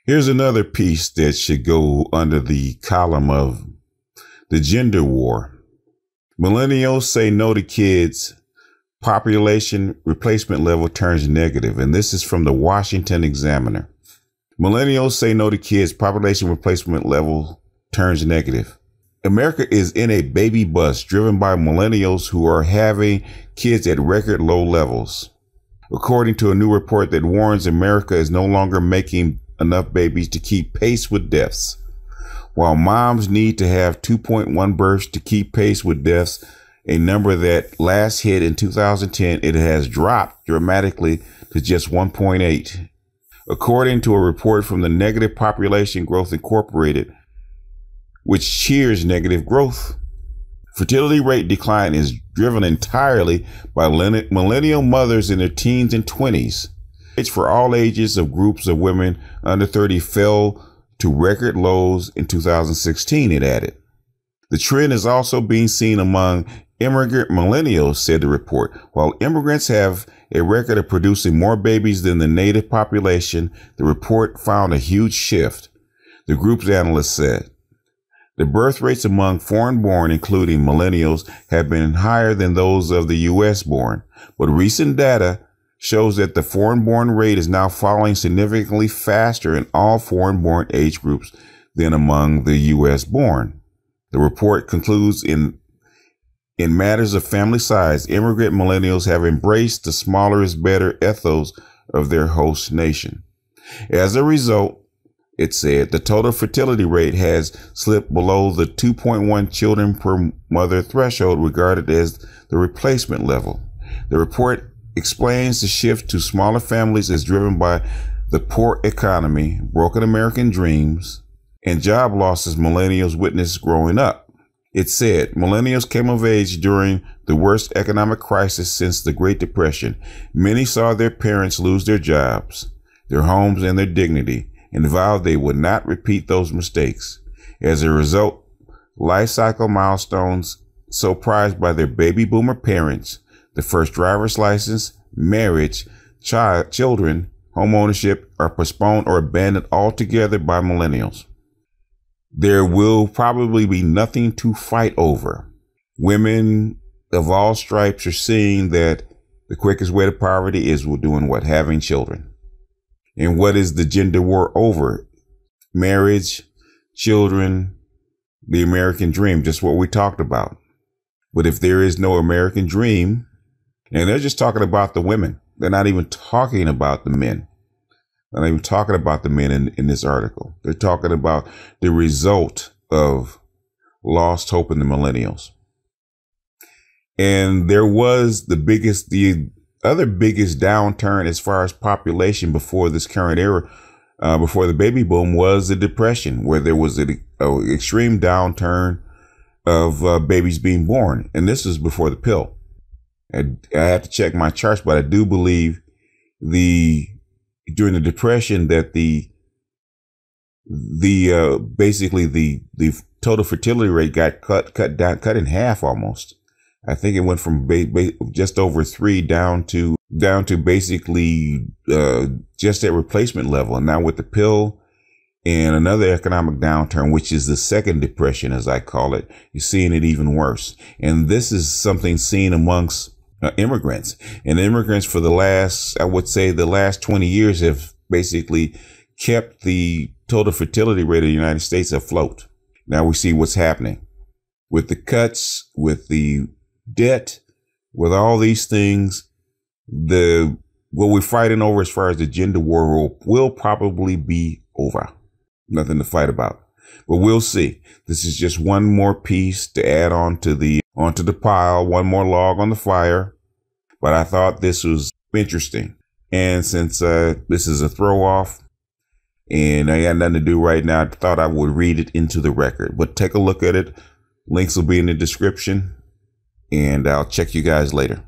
Here's another piece that should go under the column of the gender war. Millennials say no to kids. Population replacement level turns negative. And this is from the Washington Examiner. Millennials say no to kids. Population replacement level turns negative. America is in a baby bust driven by millennials who are having kids at record low levels. According to a new report that warns America is no longer making enough babies to keep pace with deaths. While moms need to have 2.1 births to keep pace with deaths, a number that last hit in 2010, it has dropped dramatically to just 1.8. According to a report from the Negative Population Growth Incorporated, which cheers negative growth. Fertility rate decline is driven entirely by millennial mothers in their teens and 20s. Rates for all ages of groups of women under 30 fell to record lows in 2016, it added. The trend is also being seen among immigrant millennials, said the report. While immigrants have a record of producing more babies than the native population, the report found a huge shift, the group's analyst said. The birth rates among foreign-born, including millennials, have been higher than those of the U.S.-born, but recent data shows that the foreign-born rate is now falling significantly faster in all foreign-born age groups than among the U.S.-born. The report concludes in matters of family size, immigrant millennials have embraced the smaller is better ethos of their host nation. As a result, it said, the total fertility rate has slipped below the 2.1 children per mother threshold regarded as the replacement level. The report explains the shift to smaller families is driven by the poor economy, broken American dreams, and job losses millennials witnessed growing up. It said, millennials came of age during the worst economic crisis since the Great Depression. Many saw their parents lose their jobs, their homes, and their dignity, and vowed they would not repeat those mistakes. As a result, life cycle milestones so prized by their baby boomer parents, the first driver's license, marriage, children, home ownership, are postponed or abandoned altogether by millennials. There will probably be nothing to fight over. Women of all stripes are seeing that the quickest way to poverty is doing what? Having children. And what is the gender war over? Marriage, children, the American dream, just what we talked about. But if there is no American dream, and they're just talking about the women, they're not even talking about the men. They're not even talking about the men in this article. They're talking about the result of lost hope in the millennials. And there was the other biggest downturn as far as population before this current era, before the baby boom, was the Depression, where there was an extreme downturn of babies being born. And this is before the pill. I have to check my charts, but I do believe during the Depression that basically the total fertility rate got cut in half almost. I think it went from just over 3 down to basically just at replacement level. And now with the pill and another economic downturn, which is the second depression, as I call it, you're seeing it even worse. And this is something seen amongst immigrants. And immigrants for the last 20 years have basically kept the total fertility rate of the United States afloat. Now we see what's happening with the cuts, with the debt, with all these things. What we're fighting over as far as the gender war will probably be over. Nothing to fight about, but we'll see. This is just one more piece to add onto the pile, one more log on the fire. But I thought this was interesting. And since this is a throw off and I got nothing to do right now, I thought I would read it into the record. But take a look at it. Links will be in the description. And I'll check you guys later.